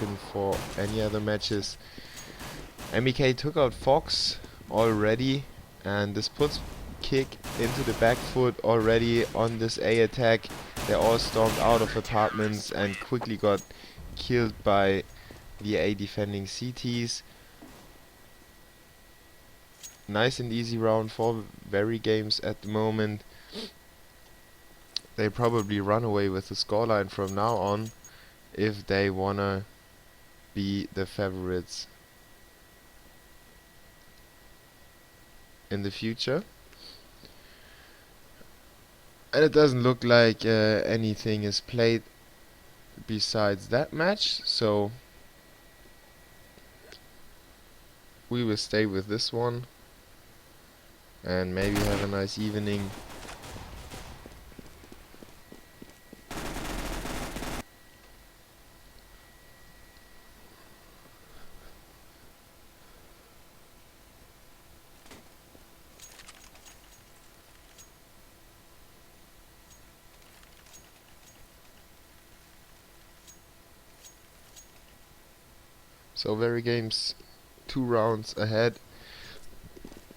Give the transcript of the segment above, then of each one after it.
looking for any other matches. MEK took out Fox already, and this puts k1ck into the back foot already on this A attack. They all stormed out of apartments and quickly got killed by the A defending CTs. Nice and easy round for VeryGames at the moment. They probably run away with the scoreline from now on if they wanna be the favorites in the future. And it doesn't look like anything is played besides that match, so we will stay with this one and maybe have a nice evening. So VeryGames 2 rounds ahead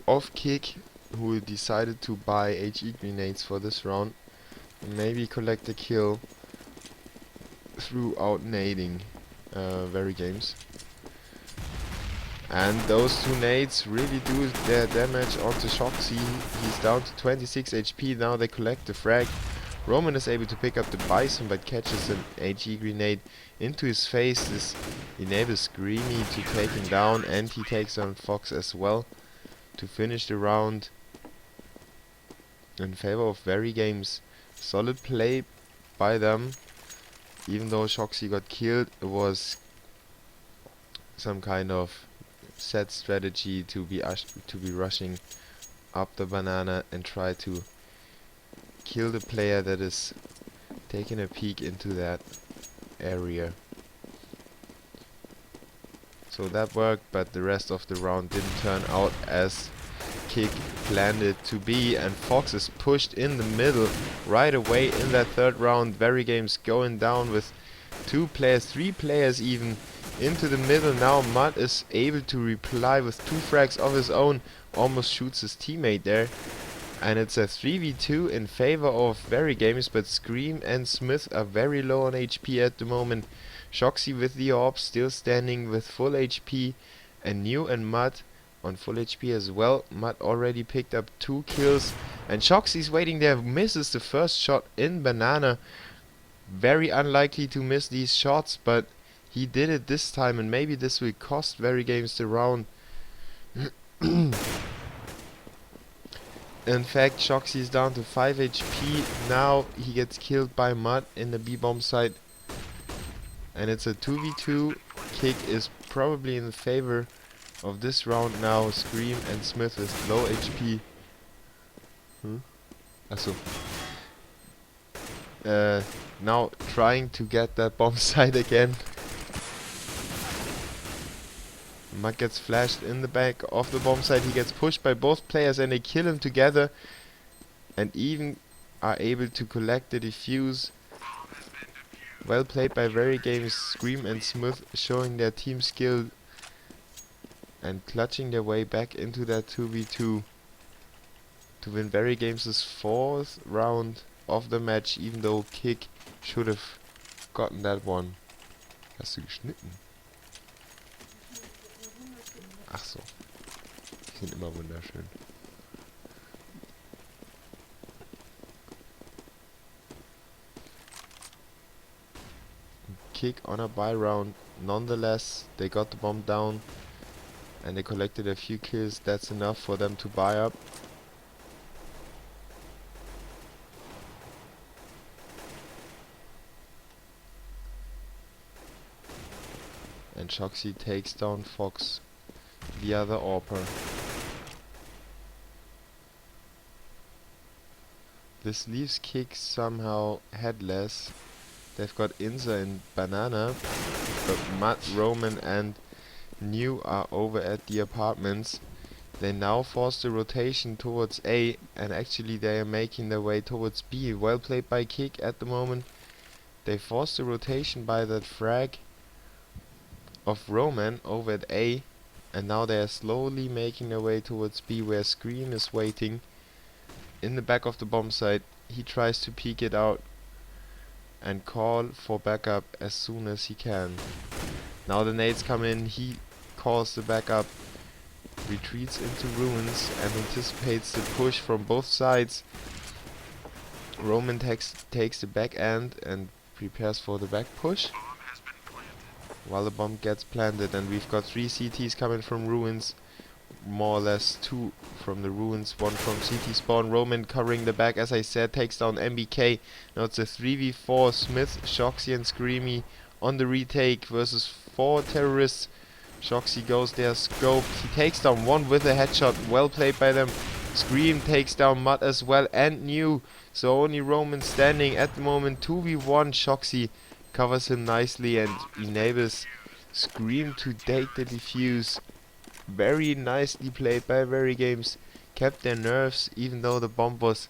of k1ck, who decided to buy HE grenades for this round and maybe collect a kill through out-nading VeryGames. And those 2 nades really do their damage onto k1ck. He's down to 26 HP. Now they collect the frag. Roman is able to pick up the Bison but catches an HE grenade into his face. This enables Screamy to take him down, and he takes on Fox as well to finish the round in favor of VeryGames. Solid play by them. Even though k1ck got killed, it was some kind of set strategy to be rushing up the banana and try to kill the player that is taking a peek into that area. So that worked, but the rest of the round didn't turn out as k1ck planned it to be, and Fox is pushed in the middle right away in that 3rd round. VeryGames going down with 2 players, 3 players even into the middle. Now Mud is able to reply with 2 frags of his own, almost shoots his teammate there. And it's a 3v2 in favor of VeryGames, but Scream and Smith are very low on HP at the moment. k1ck with the orb still standing with full HP, and New and Mud on full HP as well. Mud already picked up 2 kills, and k1ck is waiting there, misses the first shot in banana. Very unlikely to miss these shots, but he did it this time, and maybe this will cost VeryGames the round. In fact, k1ck is down to 5 HP. Now he gets killed by Mud in the B-bomb site. And it's a 2v2. k1ck is probably in favor of this round now. Scream and Smith with low HP. Achso. Now trying to get that bomb site again. Mud gets flashed in the back of the bomb site. He gets pushed by both players and they kill him together, and even are able to collect the defuse. Well played by VeryGames. Scream and Smith showing their team skill and clutching their way back into that 2v2 to win VeryGames' 4th round of the match, even though k1ck should have gotten that one. Hast du geschnitten? Ach so. Die sind immer wunderschön. k1ck on a buy round. Nonetheless, they got the bomb down and they collected a few kills. That's enough for them to buy up. And k1ck takes down Fox, the other AWPer. This leaves k1ck somehow headless. They've got Inza and Banana, but Mud, Roman and New are over at the apartments. They now force the rotation towards A, and actually they are making their way towards B. Well played by k1ck at the moment. They force the rotation by that frag. of Roman over at A, and now they are slowly making their way towards B, where Scream is waiting in the back of the bomb site. He tries to peek it out and call for backup as soon as he can. Now the nades come in, he calls the backup, retreats into ruins and anticipates the push from both sides. Roman takes the back end and prepares for the back push while the bomb gets planted, and we've got 3 CTs coming from ruins, more or less 2 from the ruins, 1 from CT spawn. Roman covering the back, as I said, takes down MBK. Now it's a 3v4, Smith, Shoxy and Screamy on the retake versus 4 terrorists. Shoxy goes there, scoped, he takes down 1 with a headshot, well played by them. Scream takes down Mud as well and New, so only Roman standing at the moment. 2v1, Shoxy covers him nicely and enables Scream to take the defuse. Very nicely played by VeryGames, kept their nerves even though the bomb was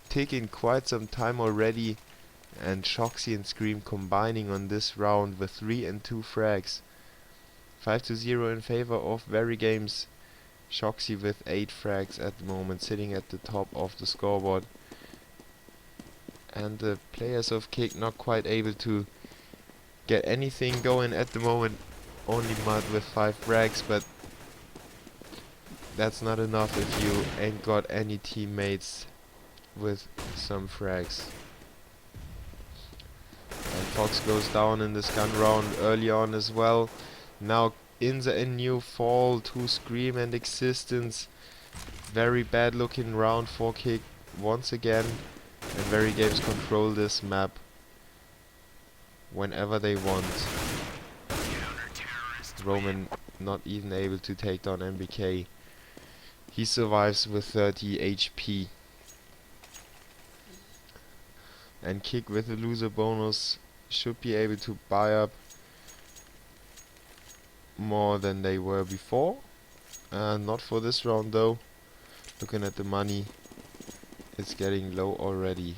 ticking quite some time already, and Shoxy and Scream combining on this round with 3 and 2 frags. 5-0 in favor of VeryGames. Shoxy with 8 frags at the moment, sitting at the top of the scoreboard. And the players of k1ck not quite able to get anything going at the moment. Only Mud with 5 frags, but that's not enough if you ain't got any teammates with some frags. And Fox goes down in this gun round early on as well. Now Inza and New fall to Scream and Existence. Very bad looking round for k1ck once again. And VeryGames control this map whenever they want. Roman not even able to take down MBK. He survives with 30 HP. And k1ck with the loser bonus should be able to buy up more than they were before. Not for this round though. Looking at the money, it's getting low already.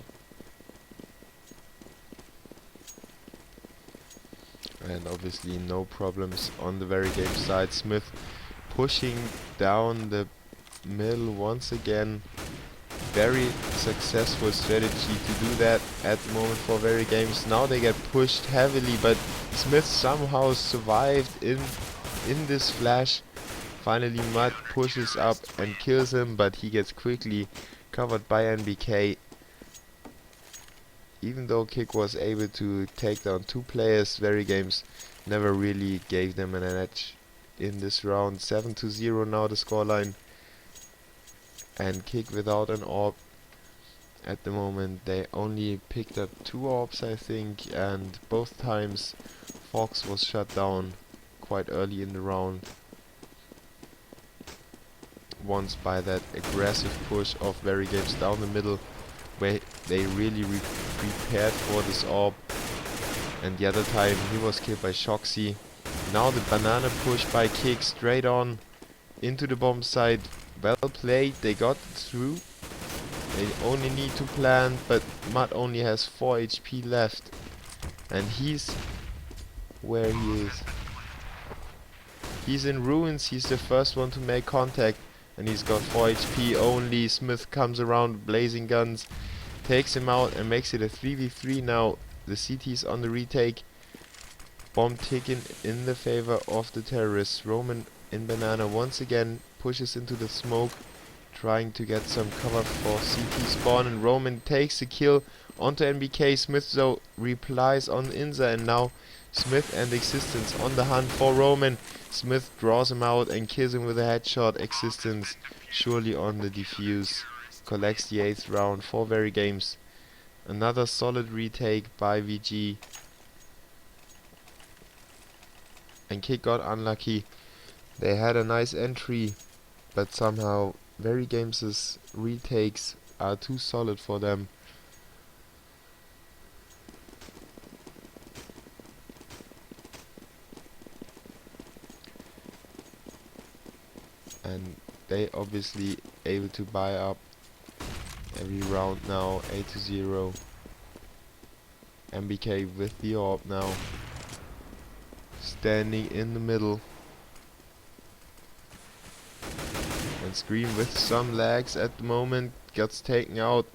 And obviously no problems on the VeryGames side. Smith pushing down the middle once again. Very successful strategy to do that at the moment for VeryGames. Now they get pushed heavily, but Smith somehow survived in this flash. Finally Mud pushes up and kills him, but he gets quickly covered by NBK. Even though k1ck was able to take down 2 players, VeryGames never really gave them an edge in this round. 7-0 now the scoreline. And k1ck without an AWP at the moment. They only picked up 2 AWPs I think, and both times Fox was shut down quite early in the round. Once by that aggressive push of VeryGames down the middle, where they really prepared for this AWP, and the other time he was killed by Shoxy. Now the banana push by k1ck straight on into the bomb site. Well played, they got through. They only need to plant, but Mud only has 4 HP left, and he's where he is. He's in ruins, he's the first one to make contact, and he's got 4 HP only. Smith comes around, blazing guns, takes him out and makes it a 3v3 now. The CT's on the retake. Bomb ticking in the favor of the terrorists. Roman in banana once again pushes into the smoke, trying to get some cover for CT spawn, and Roman takes the kill onto NBK. Smith though replies on Inza, and now Smith and Existence on the hunt for Roman. Smith draws him out and kills him with a headshot. Existence surely on the defuse. Collects the 8th round for VeryGames. Another solid retake by VG. And k1ck got unlucky. They had a nice entry, but somehow VeryGames' retakes are too solid for them. And they obviously able to buy up every round now. 8-0. MBK with the AWP now. standing in the middle. And Scream with some lags at the moment gets taken out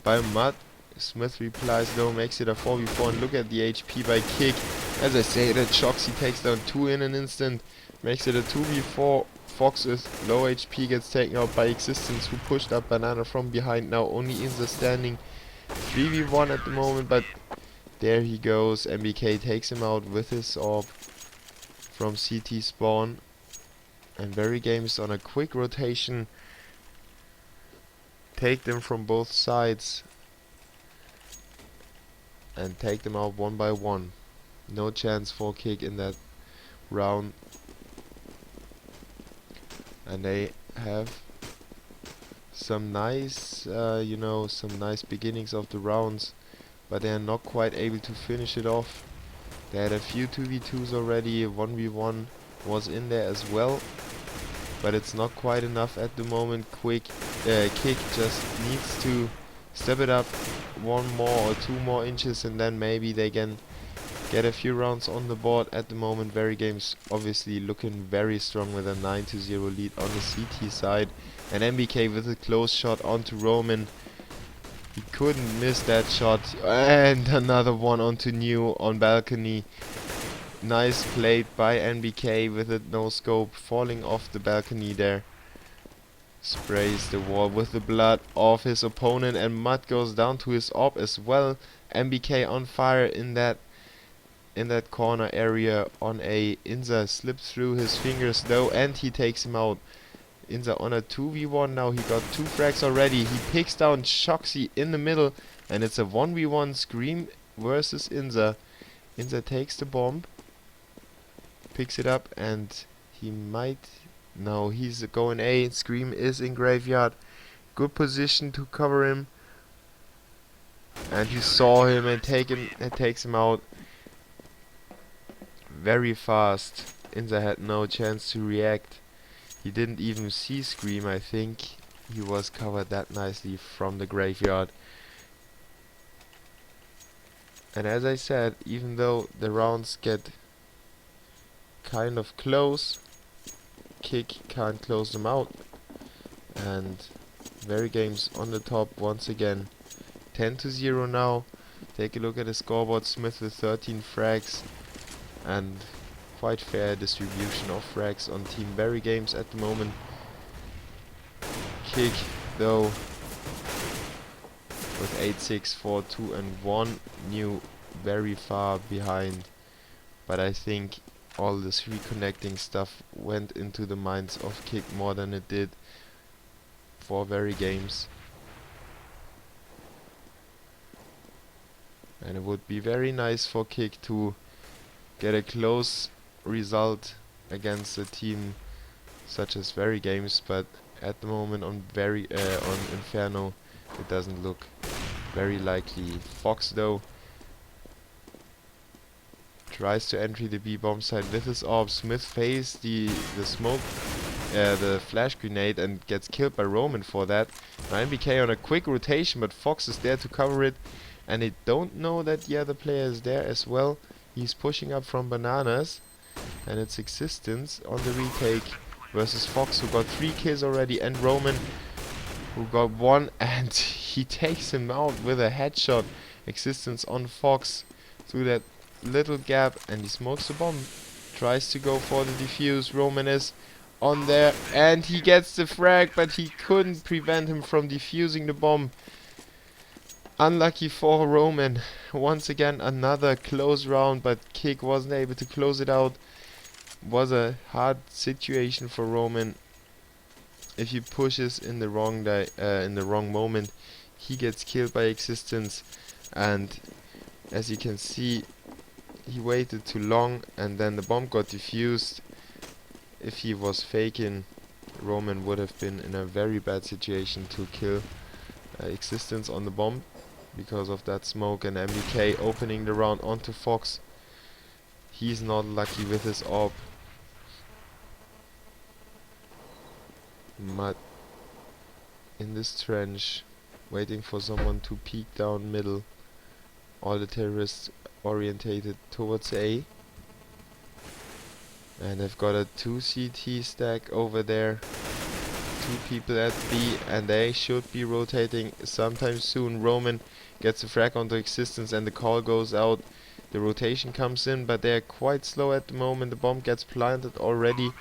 by Mud. Smith replies though, makes it a 4v4, and look at the HP by k1ck. As I say, that k1ck takes down 2 in an instant, makes it a 2v4. Fox with low HP gets taken out by Existence, who pushed up Banana from behind. Now only Inza standing 3v1 at the moment, but there he goes. MBK takes him out with his orb from CT spawn. And VeryGames on a quick rotation take them from both sides and take them out one by one. No chance for k1ck in that round. And they have some nice, some nice beginnings of the rounds, but they are not quite able to finish it off. They had a few 2v2s already, 1v1 was in there as well, but it's not quite enough at the moment. k1ck just needs to step it up 1 more or 2 more inches, and then maybe they can get a few rounds on the board. At the moment, VeryGames obviously looking very strong with a 9-0 lead on the CT side. And MBK with a close shot onto Roman. He couldn't miss that shot. And another one onto New on balcony. Nice play by NBK with a no scope, falling off the balcony there. Sprays the wall with the blood of his opponent, and Mud goes down to his orb as well. MBK on fire in that corner area on a Inza. Slips through his fingers though, and he takes him out. Inza on a 2v1 now. He got 2 frags already. He picks down k1ck in the middle, and it's a 1v1 Scream versus Inza. Inza takes the bomb, picks it up, and he might... No, he's going A. Scream is in graveyard. Good position to cover him. And he saw him and takes him out very fast. Inza had no chance to react. He didn't even see Scream, I think. He was covered that nicely from the graveyard. And as I said, even though the rounds get kind of close, k1ck can't close them out. And VeryGames on the top once again. 10-0 now. Take a look at the scoreboard. Smith with 13 frags. And quite fair distribution of frags on Team VeryGames at the moment. k1ck though with 8-6, 4-2 and 1. New very far behind. But I think all this reconnecting stuff went into the minds of k1ck more than it did for VeryGames. And it would be very nice for k1ck to get a close result against a team such as VeryGames, but at the moment on Inferno it doesn't look very likely. Fox though tries to enter the B bomb site with his orb. Smith fails the smoke, the flash grenade, and gets killed by Roman for that. 9BK on a quick rotation, but Fox is there to cover it, and they don't know that the other player is there as well. He's pushing up from Bananas, and it's Existence on the retake versus Fox, who got 3 kills already, and Roman, who got 1, and he takes him out with a headshot. Existence on Fox through that little gap, and he smokes the bomb. Tries to go for the defuse. Roman is on there, and he gets the frag, but he couldn't prevent him from defusing the bomb. Unlucky for Roman. Once again, another close round, but k1ck wasn't able to close it out. Was a hard situation for Roman. If he pushes in the wrong moment, he gets killed by Existence, and as you can see, he waited too long, and then the bomb got defused. If he was faking, Roman would have been in a very bad situation to kill Existence on the bomb because of that smoke. And MBK opening the round onto Fox. He's not lucky with his orb. Mud in this trench, waiting for someone to peek down middle. All the terrorists orientated towards A. And they've got a 2 CT stack over there. 2 people at B, and they should be rotating sometime soon. Roman gets a frag onto existence and the call goes out. The rotation comes in, but they're quite slow at the moment. The bomb gets planted already.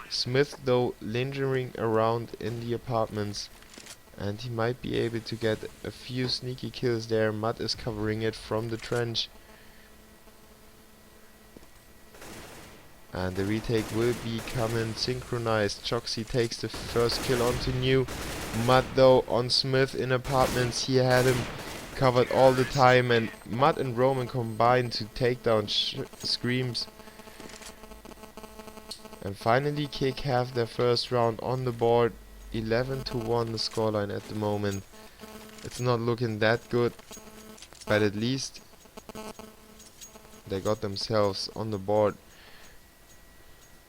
Smith though lingering around in the apartments, and he might be able to get a few sneaky kills there. Mud is covering it from the trench. And the retake will be coming synchronized. k1ck takes the first kill onto New. Mud though on Smith in apartments. He had him covered all the time, and Mud and Roman combined to take down Screams. And finally k1ck have their first round on the board. 11-1 the scoreline at the moment. It's not looking that good, but at least they got themselves on the board.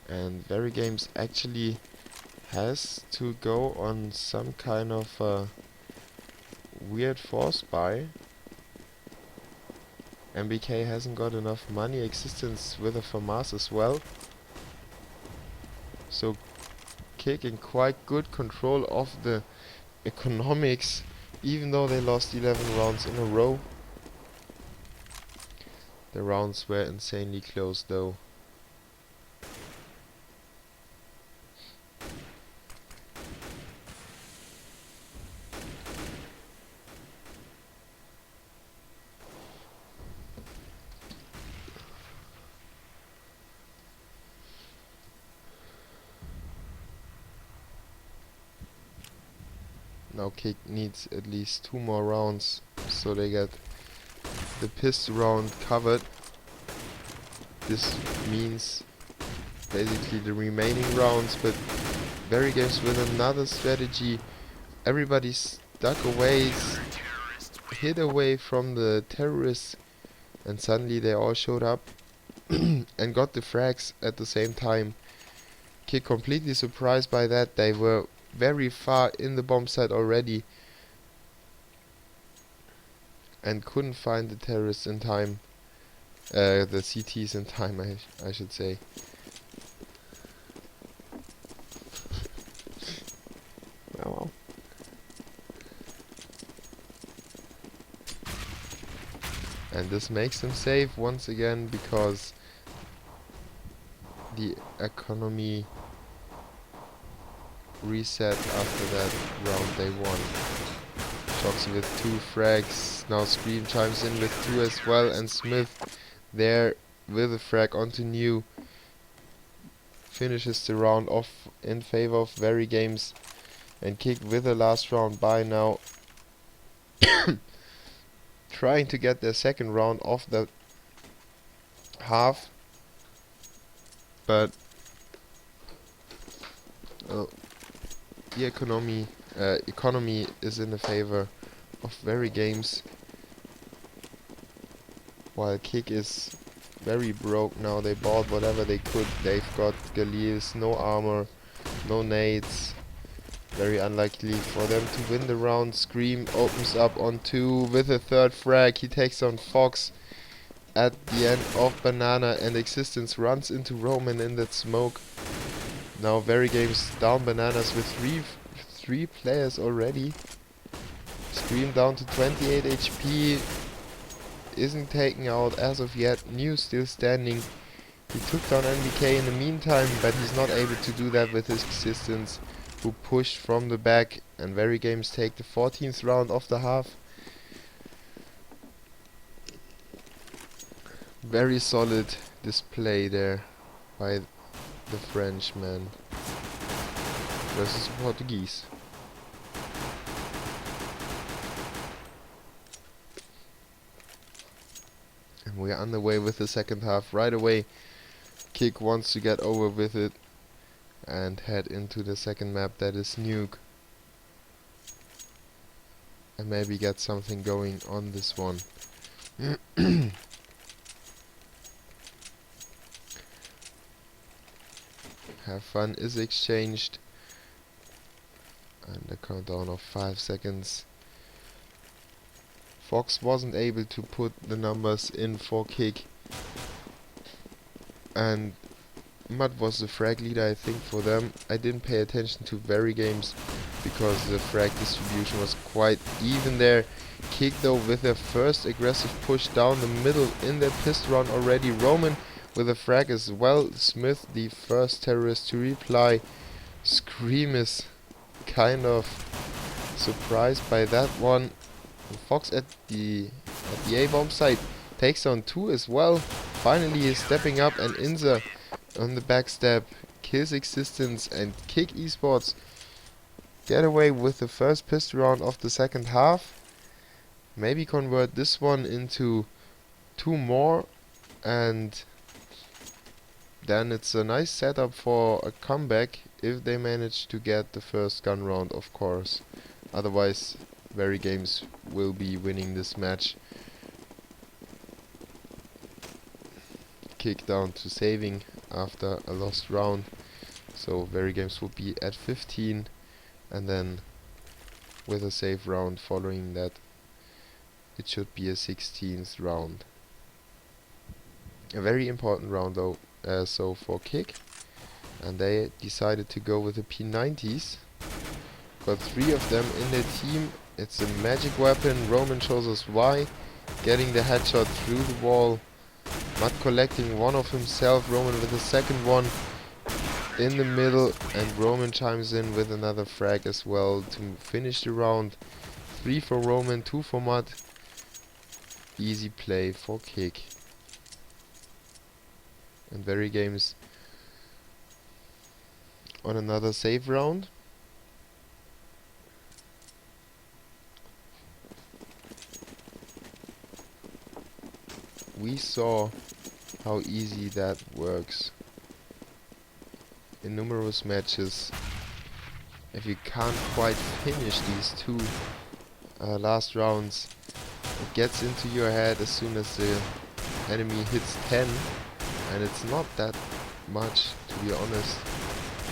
And VeryGames actually has to go on some kind of weird force buy. MBK hasn't got enough money. Existence with a FAMAS as well. So k1ck in quite good control of the economics, even though they lost 11 rounds in a row. The rounds were insanely close though. Now k1ck needs at least 2 more rounds, so they get the pistol round covered. This means basically the remaining rounds, but VeryGames with another strategy. Everybody's stuck away, hid away from the terrorists, and suddenly they all showed up and got the frags at the same time. k1ck completely surprised by that. They were very far in the bomb site already and couldn't find the terrorists in time. The CTs in time, I should say. Wow. And this makes them safe once again, because the economy reset after that round they won. k1ck with 2 frags. Now Scream chimes in with 2 as well, and Smith there with a frag onto New finishes the round off in favor of VeryGames. And k1ck with the last round by now, trying to get their second round off the half, but the economy is in the favor of VeryGames, while k1ck is very broke now. They bought whatever they could. They've got Galils, no armor, no nades. Very unlikely for them to win the round. Scream opens up on 2 with a third frag. He takes on Fox at the end of Banana, and Existence runs into Roman in that smoke. Now VeryGames down Bananas with three players already. Scream down to 28 HP. Isn't taken out as of yet. New still standing. He took down NBK in the meantime, but he's not able to do that with his Existence, who pushed from the back. And VeryGames take the 14th round of the half. Very solid display there by the Frenchman versus the Portuguese. And we are underway with the second half right away. k1ck wants to get over with it and head into the second map, that is Nuke, and maybe get something going on this one. Have fun is exchanged, and a countdown of 5 seconds. Fox wasn't able to put the numbers in for k1ck, and Mud was the frag leader, I think, for them. I didn't pay attention to VeryGames because the frag distribution was quite even there. k1ck though with their first aggressive push down the middle in their pistol round already. Roman with a frag as well. Smith, the first terrorist to reply. Scream is kind of surprised by that one. Fox at the A bomb site takes down 2 as well. Finally is stepping up, and Inza on the backstep kills Existence, and k1ck Esports get away with the first pistol round of the second half. Maybe convert this one into 2 more, and then it's a nice setup for a comeback if they manage to get the first gun round, of course. Otherwise, VeryGames will be winning this match. k1ck down to saving after a lost round, so VeryGames will be at 15, and then with a save round following that, it should be a 16th round. A very important round though, so for k1ck, and they decided to go with the P90s. Got 3 of them in their team. It's a magic weapon. Roman shows us why. Getting the headshot through the wall. Mud collecting one of himself. Roman with the second one in the middle. And Roman chimes in with another frag as well to finish the round. 3 for Roman, 2 for Mud. Easy play for k1ck. And VeryGames on another save round. We saw how easy that works in numerous matches. If you can't quite finish these 2 last rounds, it gets into your head as soon as the enemy hits 10, and it's not that much, to be honest.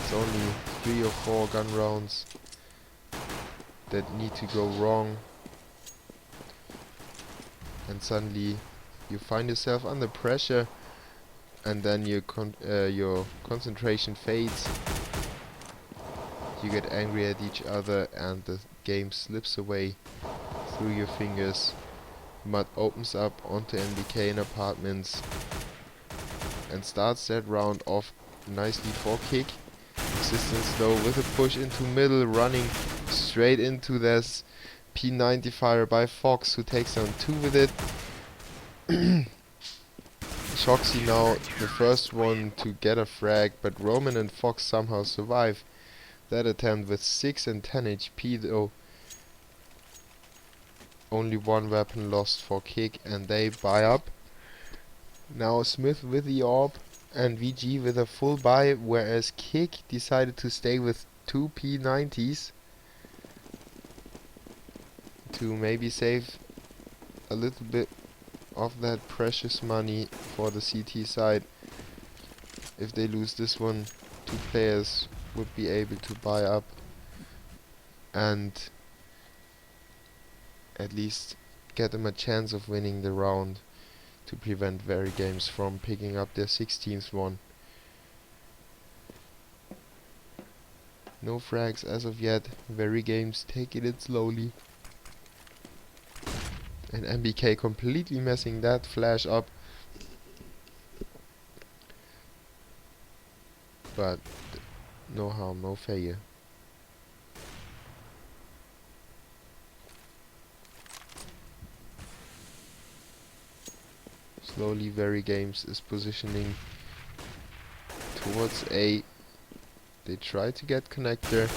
It's only 3 or 4 gun rounds that need to go wrong, and suddenly you find yourself under pressure, and then your concentration fades. You get angry at each other, and the game slips away through your fingers. Mud opens up onto MBK in apartments and starts that round off nicely for k1ck. Existence though with a push into middle, running straight into this P90 fire by Fox, who takes down 2 with it. k1ck now the first one to get a frag, but Roman and Fox somehow survive that attempt with 6 and 10 HP though. Only 1 weapon lost for k1ck, and they buy up. Now Smith with the AWP and VG with a full buy, whereas k1ck decided to stay with 2 P90s to maybe save a little bit of that precious money for the CT side. If they lose this one, 2 players would be able to buy up and at least get them a chance of winning the round, to prevent VeryGames from picking up their 16th one. No frags as of yet. VeryGames taking it slowly. And MBK completely messing that flash up. But no harm, no failure. Slowly VeryGames is positioning towards A. They try to get connector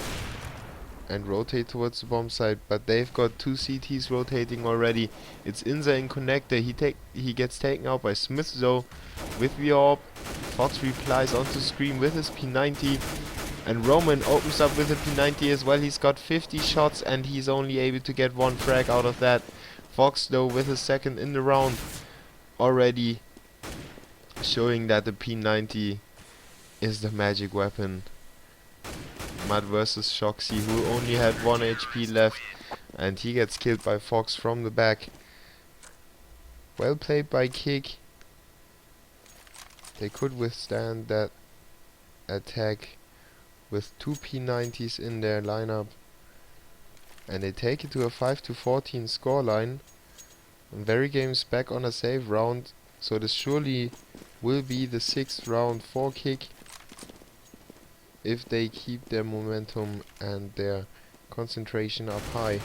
and rotate towards the bomb site, but they've got 2 CTs rotating already. It's Inza in connector. He gets taken out by Smith though with the AWP. Fox replies onto Scream with his P90, and Roman opens up with a P90 as well. He's got 50 shots and he's only able to get 1 frag out of that. Fox though with his second in the round, already showing that the P90 is the magic weapon. Mud versus k1ck, who only had 1 HP left, and he gets killed by Fox from the back. Well played by k1ck. They could withstand that attack with two P90s in their lineup, and they take it to a 5-14 scoreline. And VeryGames back on a save round, so this surely will be the 6th round for k1ck if they keep their momentum and their concentration up high.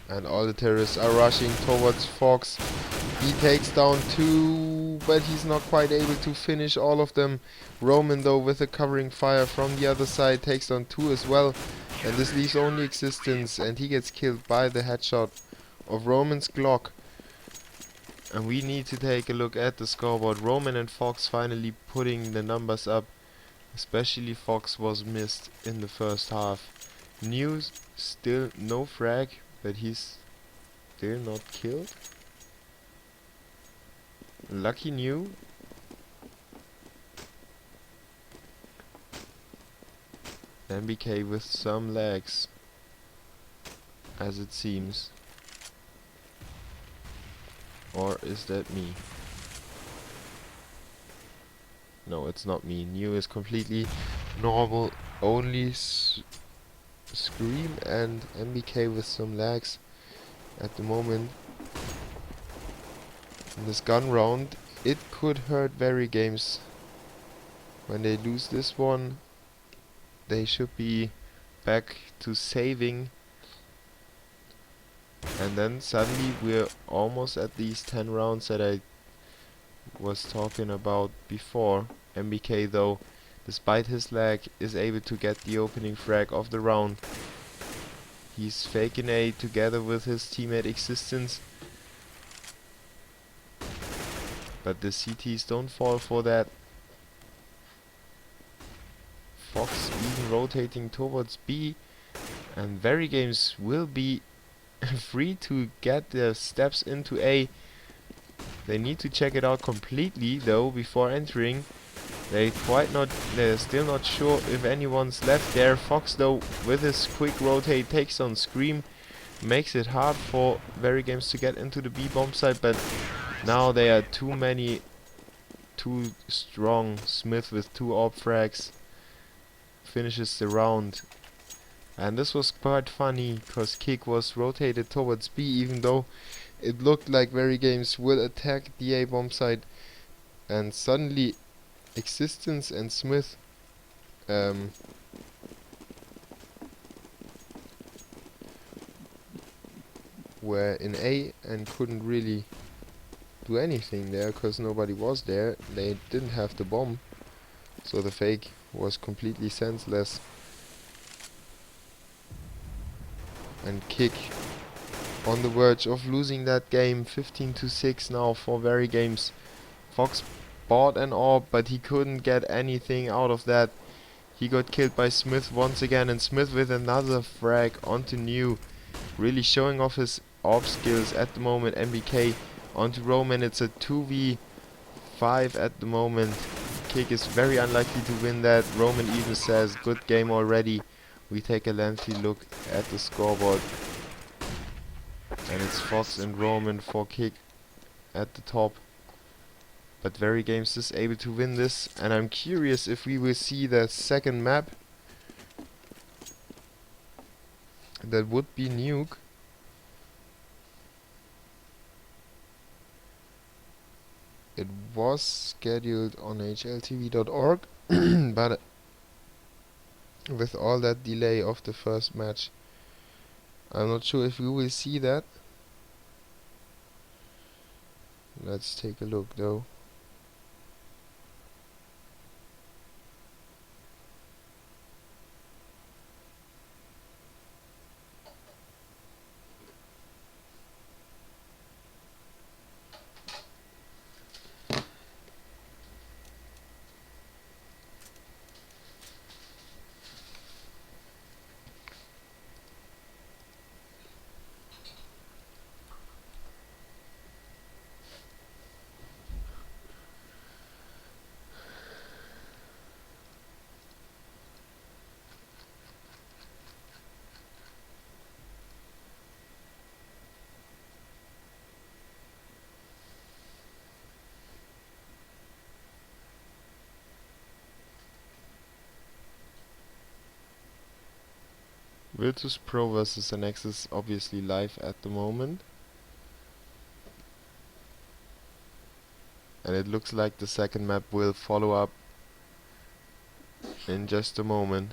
And all the terrorists are rushing towards k1ck. He takes down 2, but he's not quite able to finish all of them. Roman, though, with a covering fire from the other side, takes down 2 as well. And this leaves only Existence, and he gets killed by the headshot of Roman's Glock. And we need to take a look at the scoreboard. Roman and k1ck finally putting the numbers up. Especially k1ck was missed in the first half. News still no frag, but he's still not killed. Lucky New. MBK with some lags, as it seems. Or is that me? No, it's not me. New is completely normal. Only Scream and MBK with some lags at the moment. In this gun round, it could hurt VeryGames. When they lose this one, they should be back to saving. And then suddenly we're almost at these 10 rounds that I was talking about before. MBK, though, despite his lag, is able to get the opening frag of the round. He's faking A together with his teammate Existence. But the CTs don't fall for that. k1ck even rotating towards B. And VeryGames will be free to get their steps into A. They need to check it out completely, though, before entering. They're still not sure if anyone's left there. k1ck, though, with his quick rotate, takes on Scream. Makes it hard for VeryGames to get into the B bomb site, but now there are too strong. Smith with 2 AWP frags finishes the round. And this was quite funny, because k1ck was rotated towards B, even though it looked like VeryGames will attack the A bomb site. And suddenly Existence and Smith were in A and couldn't really do anything there because nobody was there. They didn't have the bomb, so the fake was completely senseless. And k1ck on the verge of losing that game. 15-6 now for VeryGames. k1ck bought an AWP, but he couldn't get anything out of that. He got killed by Smith once again, and Smith with another frag onto New, really showing off his AWP skills at the moment. MBK onto Roman. It's a 2v5 at the moment. k1ck is very unlikely to win that. Roman even says, good game already. We take a lengthy look at the scoreboard, and it's k1ck and Roman for k1ck at the top. But VeryGames is able to win this, and I'm curious if we will see the second map. That would be Nuke. It was scheduled on hltv.org, but with all that delay of the first match, I'm not sure if we will see that. Let's take a look though. Virtus Pro versus Nexus obviously live at the moment. And it looks like the second map will follow up in just a moment.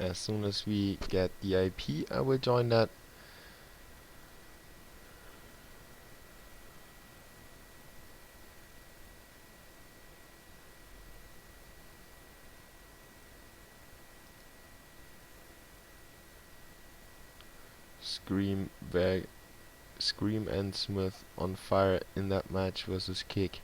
As soon as we get the IP, I will join that. Scream and Smith on fire in that match versus k1ck.